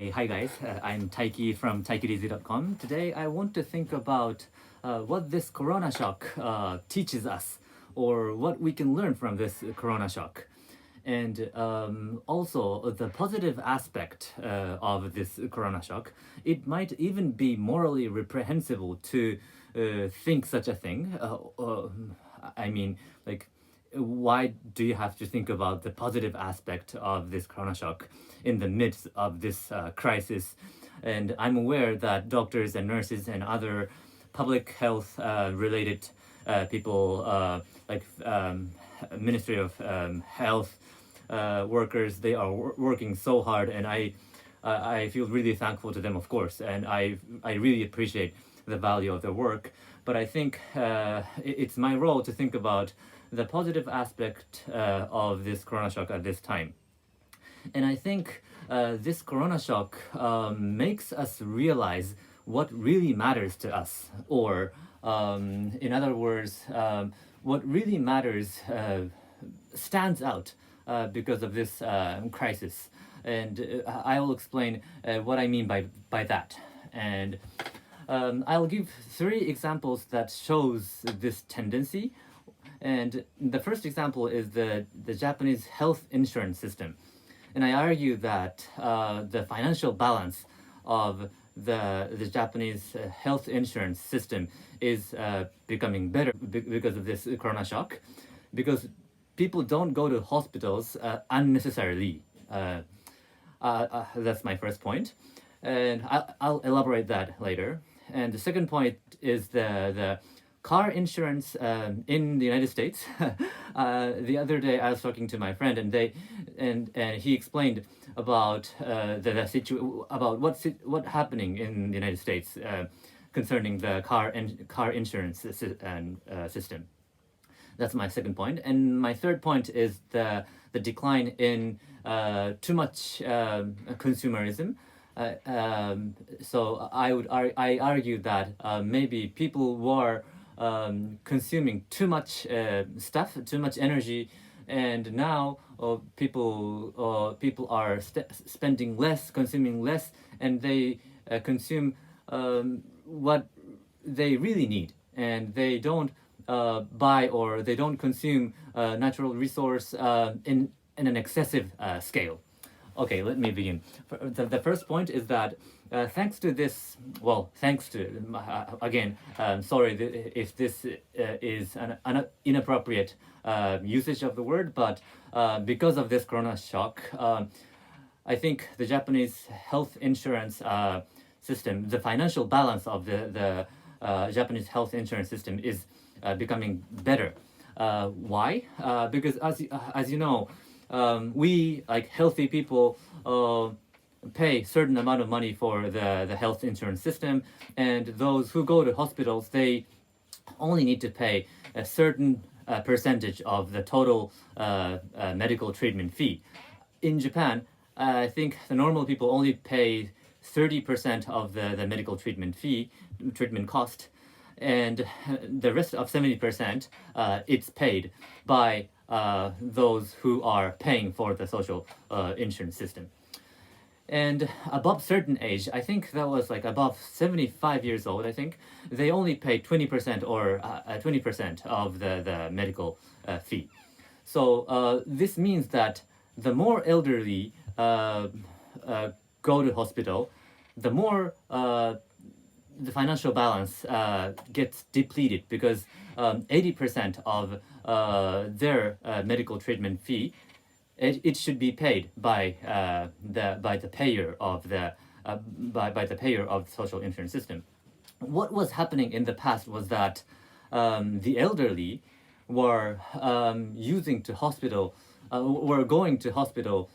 Hey, hi guys, I'm Taiki from taikidizi.com. Today I want to think about what this corona shock teaches us, or what we can learn from this corona shock. And also the positive aspect of this corona shock. It might even be morally reprehensible to think such a thing. I mean, like, why do you have to think about the positive aspect of this corona shock in the midst of this crisis? And I'm aware that doctors and nurses and other public health related people, like Ministry of Health workers, they are working so hard, and I feel really thankful to them, of course, and I really appreciate the value of their work. But I think it's my role to think about the positive aspect of this corona shock at this time. And I think this corona shock makes us realize what really matters to us, or in other words, what really matters stands out because of this crisis. And I will explain what I mean by that. And I'll give three examples that shows this tendency. And the first example is the Japanese health insurance system. And I argue that the financial balance of the Japanese health insurance system is becoming better because of this corona shock, because people don't go to hospitals unnecessarily. That's my first point, and I'll elaborate that later. And the second point is the car insurance in the United States. The other day I was talking to my friend, and he explained about about what happening in the United States concerning the car insurance system. That's my second point. And my third point is the decline in too much consumerism. So I argue that maybe people were consuming too much stuff, too much energy, and now people are spending less, consuming less, and they consume what they really need, and they don't buy, or they don't consume natural resource in an excessive scale. Okay, let me begin. The first point is that thanks to this, well, thanks to, again, sorry if this is an inappropriate usage of the word, but because of this corona shock, I think the Japanese health insurance system, the financial balance of the Japanese health insurance system is becoming better. Why? Because as you know, we, like healthy people, pay certain amount of money for the health insurance system, and those who go to hospitals, they only need to pay a certain percentage of the total medical treatment fee. In Japan, I think the normal people only pay 30% of the medical treatment cost, and the rest of 70% it's paid by those who are paying for the social insurance system. And above certain age, I think that was like above 75 years old, I think, they only pay 20% or 20% of the medical fee. So this means that the more elderly go to hospital, the more the financial balance gets depleted, because 80% of their medical treatment fee, it should be paid by the payer of the by the payer of the social insurance system. What was happening in the past was that the elderly were were going to hospital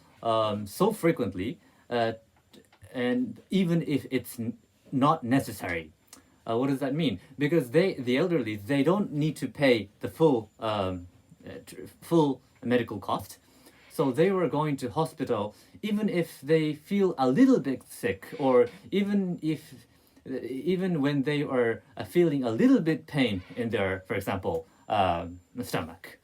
so frequently, and even if it's not necessary. What does that mean? Because the elderly, they don't need to pay the full medical cost, so they were going to hospital even if they feel a little bit sick, or even when they are feeling a little bit pain in their, for example, stomach.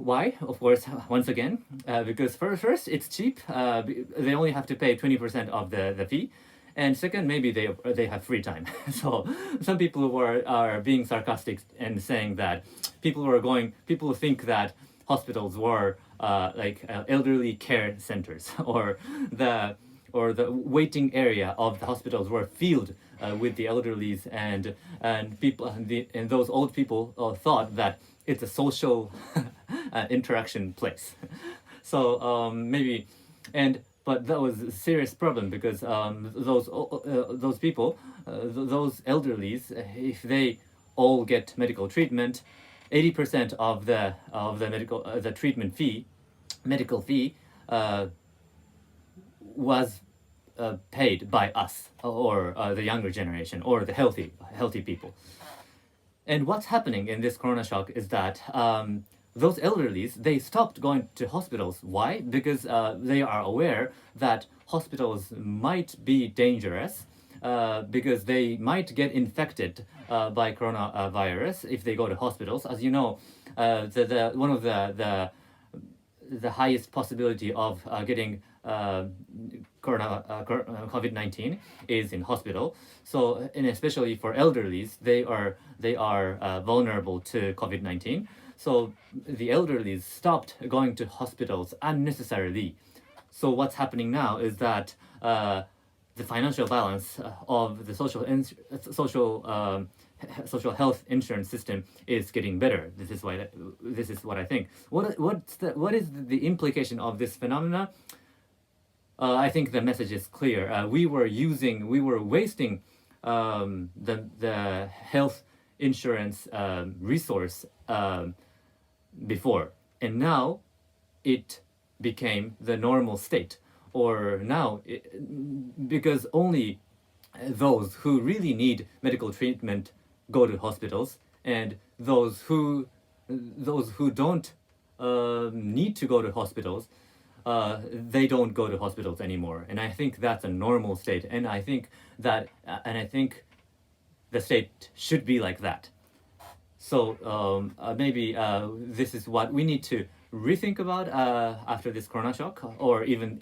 Why? Of course, once again, because first it's cheap. They only have to pay 20% of the fee, and second, maybe they have free time. So some people are being sarcastic and saying that people think that hospitals were elderly care centers, or the waiting area of the hospitals were filled with the elderlies, and people and those old people thought that it's a social interaction place. So maybe, but that was a serious problem because those people, those elderlies, if they all get medical treatment, 80% of the treatment fee, medical fee, was paid by us, or the younger generation, or the healthy people. And what's happening in this corona shock is that those elderlies, they stopped going to hospitals. Why? Because they are aware that hospitals might be dangerous, because they might get infected by coronavirus if they go to hospitals. As you know, one of the highest possibility of getting COVID-19 is in hospital. So, and especially for elderlies, they are vulnerable to COVID-19. So the elderlies stopped going to hospitals unnecessarily. So what's happening now is that the financial balance of the social health insurance system is getting better. This is what I think. What is the implication of this phenomena? I think the message is clear. We were wasting the health insurance resource before, and now it became the normal state. Or now, because only those who really need medical treatment go to hospitals, and those who don't need to go to hospitals, they don't go to hospitals anymore. And I think that's a normal state. And I think the state should be like that. So maybe this is what we need to rethink about after this corona shock, or even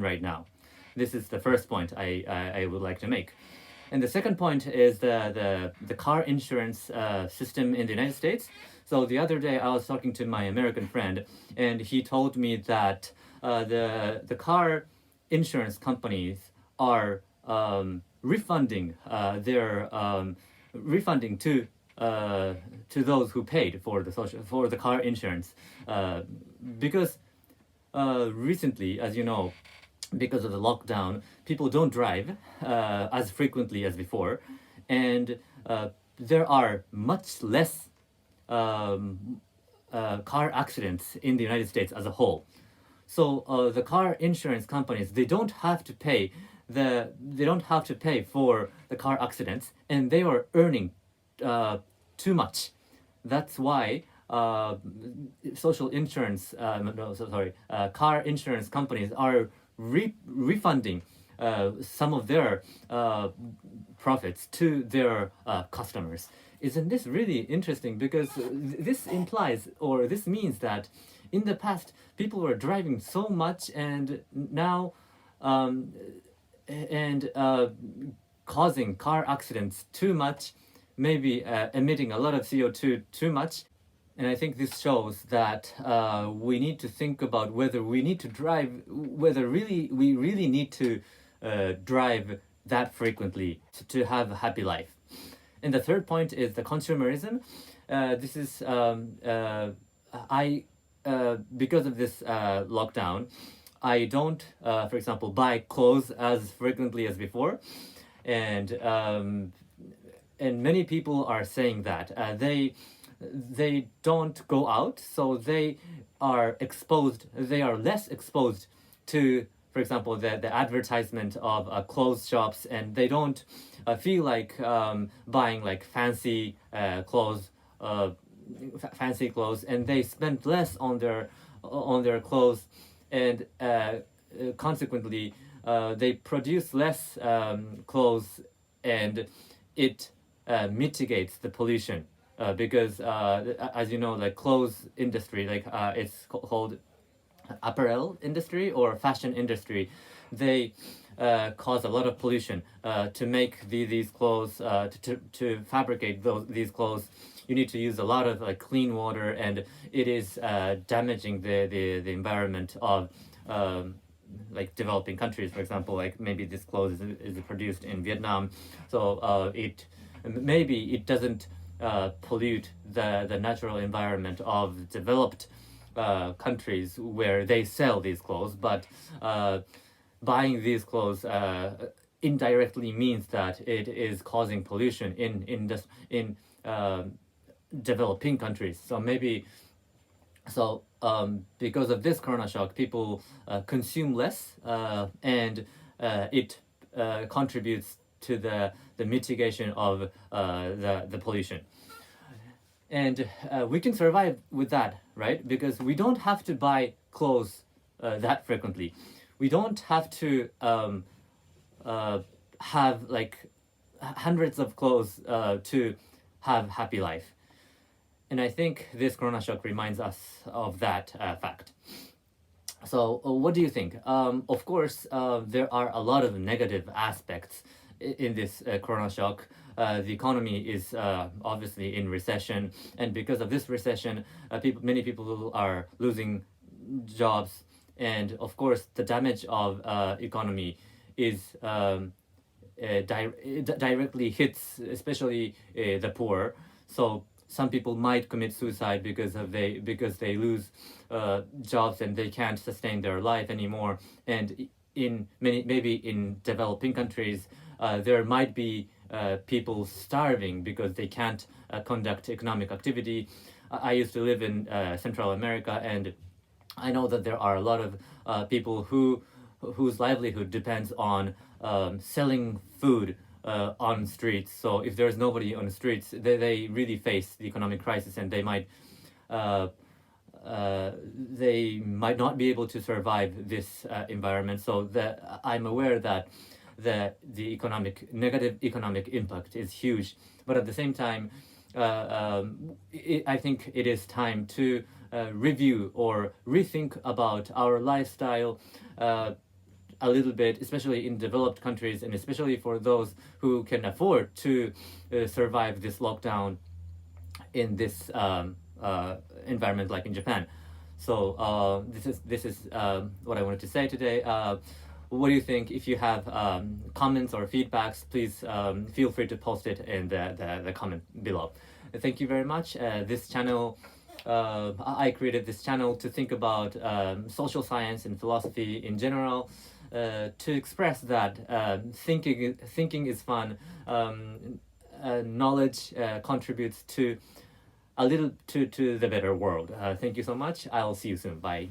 right now. This is the first point I would like to make. And the second point is the car insurance system in the United States. So the other day I was talking to my American friend, and he told me that the car insurance companies are refunding to those who paid for the car insurance, because recently, as you know, because of the lockdown, people don't drive as frequently as before, and there are much less car accidents in the United States as a whole. So the car insurance companies, they don't have to pay for the car accidents, and they are earning too much. That's why car insurance companies are refunding some of their profits to their customers. Isn't this really interesting? Because this implies, or this means that in the past, people were driving so much, and now causing car accidents too much, maybe emitting a lot of CO2 too much. And I think this shows that we need to think about whether we need to drive, whether we really need to drive that frequently to have a happy life. And the third point is the consumerism. This is because of this lockdown, I don't, for example, buy clothes as frequently as before, and many people are saying that they don't go out, so they are less exposed to, for example, the advertisement of clothes shops, and they don't feel like buying like fancy clothes, and they spend less on their clothes, and consequently they produce less clothes, and it mitigates the pollution because as you know, the clothes industry, like it's called apparel industry or fashion industry, they cause a lot of pollution to make these clothes, to fabricate these clothes. You need to use a lot of like clean water, and it is damaging the environment of like developing countries. For example, like maybe this clothes is produced in Vietnam, so maybe it doesn't pollute the natural environment of developed countries where they sell these clothes, but buying these clothes indirectly means that it is causing pollution in developing countries. So maybe because of this corona shock, people consume less, and it contributes to the mitigation of the pollution. And we can survive with that, right? Because we don't have to buy clothes that frequently. We don't have to have like hundreds of clothes to have happy life. And I think this corona shock reminds us of that fact. So what do you think? Of course, there are a lot of negative aspects in this corona shock. The economy is obviously in recession, and because of this recession, many people are losing jobs, and of course, the damage of economy is directly hits, especially the poor. So some people might commit suicide because they lose jobs and they can't sustain their life anymore. And in maybe in developing countries, there might be people starving because they can't conduct economic activity. I used to live in Central America, and I know that there are a lot of people whose livelihood depends on selling food on streets. So if there's nobody on the streets, they really face the economic crisis, and uh, they might not be able to survive this environment. So I'm aware that the negative economic impact is huge, but at the same time, I think it is time to review or rethink about our lifestyle a little bit, especially in developed countries, and especially for those who can afford to survive this lockdown in this environment, like in Japan. So this is what I wanted to say today. What do you think? If you have comments or feedbacks, please feel free to post it in the comment below. Thank you very much. This channel, I created this channel to think about social science and philosophy in general, to express that thinking is fun. Knowledge contributes to a little to the better world. Thank you so much. I'll see you soon. Bye.